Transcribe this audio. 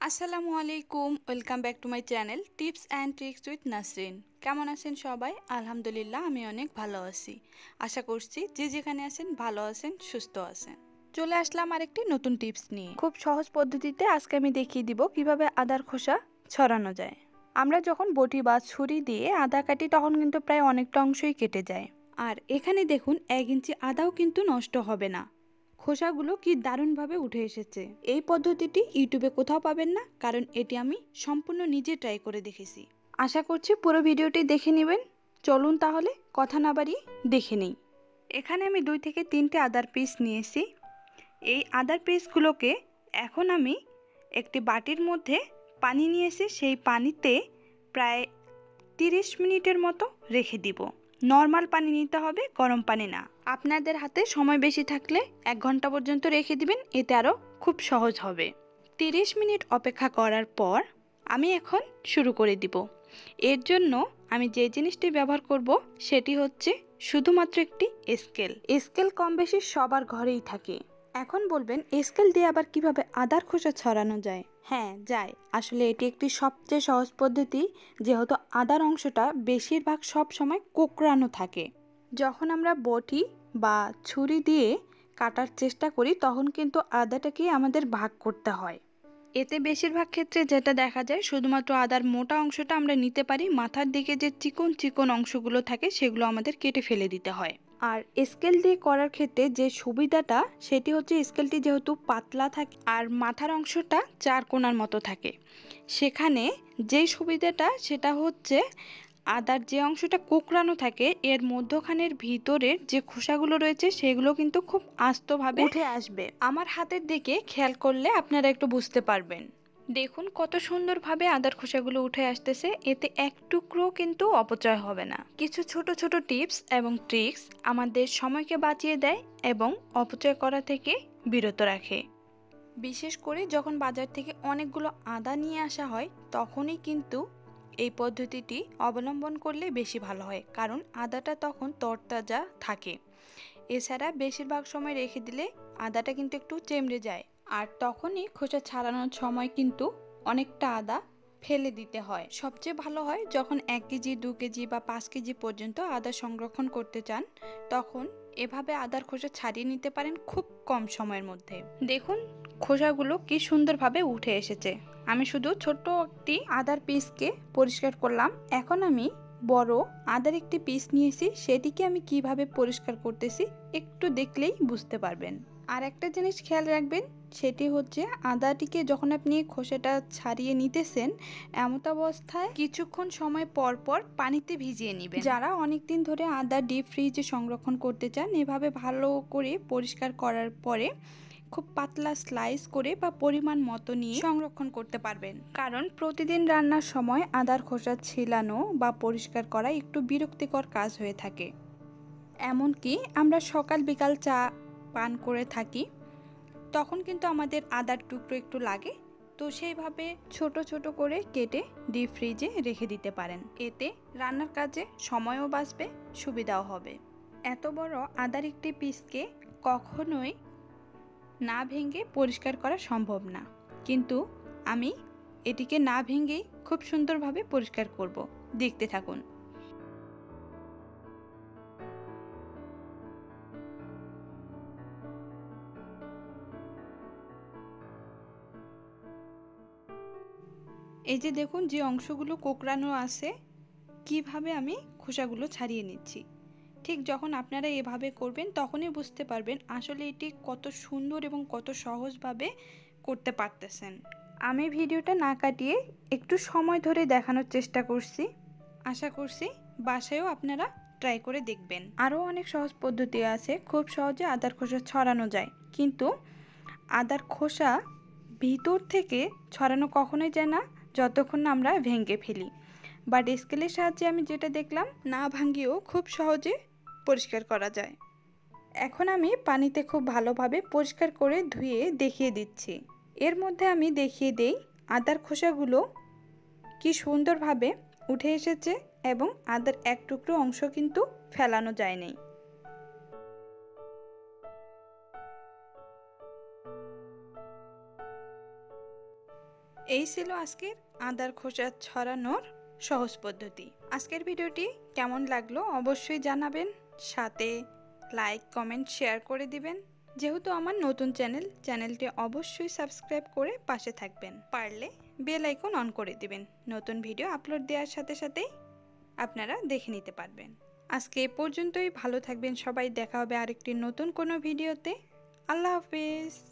আসসালামু আলাইকুম, welcome back to my channel tips and tricks with Nasrin. কেমন আছেন সবাই? আলহামদুলিল্লাহ আমি অনেক ভালো আছি। আশা করছি যে যেখানে আছেন ভালো আছেন, সুস্থ আছেন। চলে আসলাম আরেকটি নতুন টিপস নিয়ে। খুব সহজ পদ্ধতিতে আজকে আমি দেখিয়ে দিব কিভাবে আদার খোসা ছড়ানো যায়। আমরা যখন বটি বা ছুরি দিয়ে আদা কাটি তখন কিন্তু প্রায় অনেকটা অংশই কেটে যায়। আর এখানে দেখুন 1 ইঞ্চি আদাও কিন্তু নষ্ট হবে না। খোসাগুলো কি দারুণভাবে উঠে এসেছে। এই পদ্ধতিটি ইউটিউবে কোথাও পাবেন না, কারণ এটি আমি সম্পূর্ণ নিজে ট্রাই করে দেখেছি। আশা করছি পুরো ভিডিওটি দেখে নেবেন। চলুন তাহলে কথা না বাড়িয়ে দেখে নিই। এখানে আমি 2 থেকে 3টে আদার পিস নিয়েছি। এই আদার পিসগুলোকে এখন আমি একটি বাটির মধ্যে পানি নিয়েছি, সেই পানিতে প্রায় 30 মিনিটের মতো রেখে দিব। নর্মাল পানি নিতে হবে, গরম পানি না। আপনাদের হাতে সময় বেশি থাকলে 1 ঘন্টা পর্যন্ত রেখে দিবেন, এতে আরও খুব সহজ হবে। 30 মিনিট অপেক্ষা করার পর আমি এখন শুরু করে দিব। এর জন্য আমি যে জিনিসটি ব্যবহার করব সেটি হচ্ছে শুধুমাত্র একটি স্কেল। স্কেল কম বেশি সবার ঘরেই থাকে। এখন বলবেন স্কেল দিয়ে আবার কিভাবে আদার খোসা ছড়ানো যায়? হ্যাঁ, যায়। আসলে এটি একটি সবচেয়ে সহজ পদ্ধতি, যেহেতু আদার অংশটা বেশিরভাগ সব সময় কোঁকড়ানো থাকে। যখন আমরা বটি বা ছুরি দিয়ে কাটার চেষ্টা করি তখন কিন্তু আদাটাকে আমাদের ভাগ করতে হয়। এতে বেশিরভাগ ক্ষেত্রে যেটা দেখা যায়, শুধুমাত্র আদার মোটা অংশটা আমরা নিতে পারি, মাথার দিকে যে চিকন চিকন অংশগুলো থাকে সেগুলো আমাদের কেটে ফেলে দিতে হয়। আর স্কেল দিয়ে করার ক্ষেত্রে যে সুবিধাটা সেটি হচ্ছে স্কেলটি যেহেতু পাতলা থাকে আর মাথার অংশটা 4 কোণার মতো থাকে, সেখানে যেই সুবিধাটা সেটা হচ্ছে আদার যে অংশটা কোঁকড়ানো থাকে এর মধ্যখানের ভিতরের যে খোসাগুলো রয়েছে সেগুলো কিন্তু খুব আস্তভাবে উঠে আসবে। আমার হাতের দিকে খেয়াল করলে আপনারা একটু বুঝতে পারবেন। দেখুন কত সুন্দরভাবে আদার খোসাগুলো উঠে আসতেছে, এতে এক টুকরো কিন্তু অপচয় হবে না। কিছু ছোট ছোট টিপস এবং ট্রিক্স আমাদের সময়কে বাঁচিয়ে দেয় এবং অপচয় করা থেকে বিরত রাখে। বিশেষ করে যখন বাজার থেকে অনেকগুলো আদা নিয়ে আসা হয় তখনই কিন্তু এই পদ্ধতিটি অবলম্বন করলে বেশি ভালো হয়, কারণ আদাটা তখন তরতাজা থাকে। এছাড়া বেশিরভাগ সময় রেখে দিলে আদাটা কিন্তু একটু চেমড়ে যায়, আর তখনই খোসা ছাড়ানোর সময় কিন্তু অনেকটা আদা ফেলে দিতে হয়। সবচেয়ে ভালো হয় যখন 1 কেজি 2 কেজি বা 5 কেজি পর্যন্ত আদা সংরক্ষণ করতে চান, তখন এভাবে আদার খোসা ছাড়িয়ে নিতে পারেন খুব কম সময়ের মধ্যে। দেখুন খোসাগুলো কি সুন্দরভাবে উঠে এসেছে। আমি শুধু ছোট্ট একটি আদার পিসকে পরিষ্কার করলাম। এখন আমি বড় আদার একটি পিস নিয়েছি, সেটিকে আমি কিভাবে পরিষ্কার করতেছি একটু দেখলেই বুঝতে পারবেন। আর একটা জিনিস খেয়াল রাখবেন, সেটি হচ্ছে আদাটিকে যখন আপনি খোসাটা ছাড়িয়ে নিতেছেন এমত অবস্থায় কিছুক্ষণ সময় পর পর পানিতে ভিজিয়ে নেবেন। যারা অনেকদিন ধরে আদা ডিপ ফ্রিজে সংরক্ষণ করতে চান, এভাবে ভালো করে পরিষ্কার করার পরে খুব পাতলা স্লাইস করে বা পরিমাণ মতো নিয়ে সংরক্ষণ করতে পারবেন। কারণ প্রতিদিন রান্নার সময় আদার খোসা ছিলানো বা পরিষ্কার করা একটু বিরক্তিকর কাজ হয়ে থাকে। এমনকি আমরা সকাল বিকাল চা পান করে থাকি, তখন কিন্তু আমাদের আদার টুকরো একটু লাগে, তো সেইভাবে ছোট ছোট করে কেটে ডিপ ফ্রিজে রেখে দিতে পারেন। এতে রান্নার কাজে সময়ও বাঁচবে, সুবিধাও হবে। এত বড় আদার একটি পিসকে কখনোই না ভেঙে পরিষ্কার করা সম্ভব না, কিন্তু আমি এটিকে না ভেঙেই খুব সুন্দরভাবে পরিষ্কার করব। দেখতে থাকুন। এই যে দেখুন যে অংশগুলো কোঁকড়ানো আছে, কিভাবে আমি খোসাগুলো ছাড়িয়ে নিচ্ছি। ঠিক যখন আপনারা এভাবে করবেন তখনই বুঝতে পারবেন আসলে এটি কত সুন্দর এবং কত সহজভাবে করতে পারতেছেন। আমি ভিডিওটা না কাটিয়ে একটু সময় ধরে দেখানোর চেষ্টা করছি। আশা করছি বাসায়ও আপনারা ট্রাই করে দেখবেন। আরও অনেক সহজ পদ্ধতি আছে, খুব সহজে আদার খোসা ছড়ানো যায়, কিন্তু আদার খোসা ভিতর থেকে ছড়ানো কখনোই যায় না যতক্ষণ না আমরা ভেঙে ফেলি। বাট স্কেলের সাহায্যে আমি যেটা দেখলাম, না ভাঙিয়েও খুব সহজে পরিষ্কার করা যায়। এখন আমি পানিতে খুব ভালোভাবে পরিষ্কার করে ধুয়ে দেখিয়ে দিচ্ছি। এর মধ্যে আমি দেখিয়ে দেই আদার খোসাগুলো কি সুন্দরভাবে উঠে এসেছে এবং আদার এক টুকরো অংশ কিন্তু ফেলানো যায়নি। এই ছিল আজকের আদার খোসা ছড়ানোর সহজ পদ্ধতি। আজকের ভিডিওটি কেমন লাগলো অবশ্যই জানাবেন, সাথে লাইক কমেন্ট শেয়ার করে দিবেন। যেহেতু আমার নতুন চ্যানেলটি অবশ্যই সাবস্ক্রাইব করে পাশে থাকবেন, পারলে বেল আইকন অন করে দিবেন। নতুন ভিডিও আপলোড দেওয়ার সাথে সাথেই আপনারা দেখে নিতে পারবেন। আজকে এ পর্যন্তই, ভালো থাকবেন সবাই, দেখা হবে আরেকটি নতুন কোনো ভিডিওতে। আল্লাহ হাফেজ।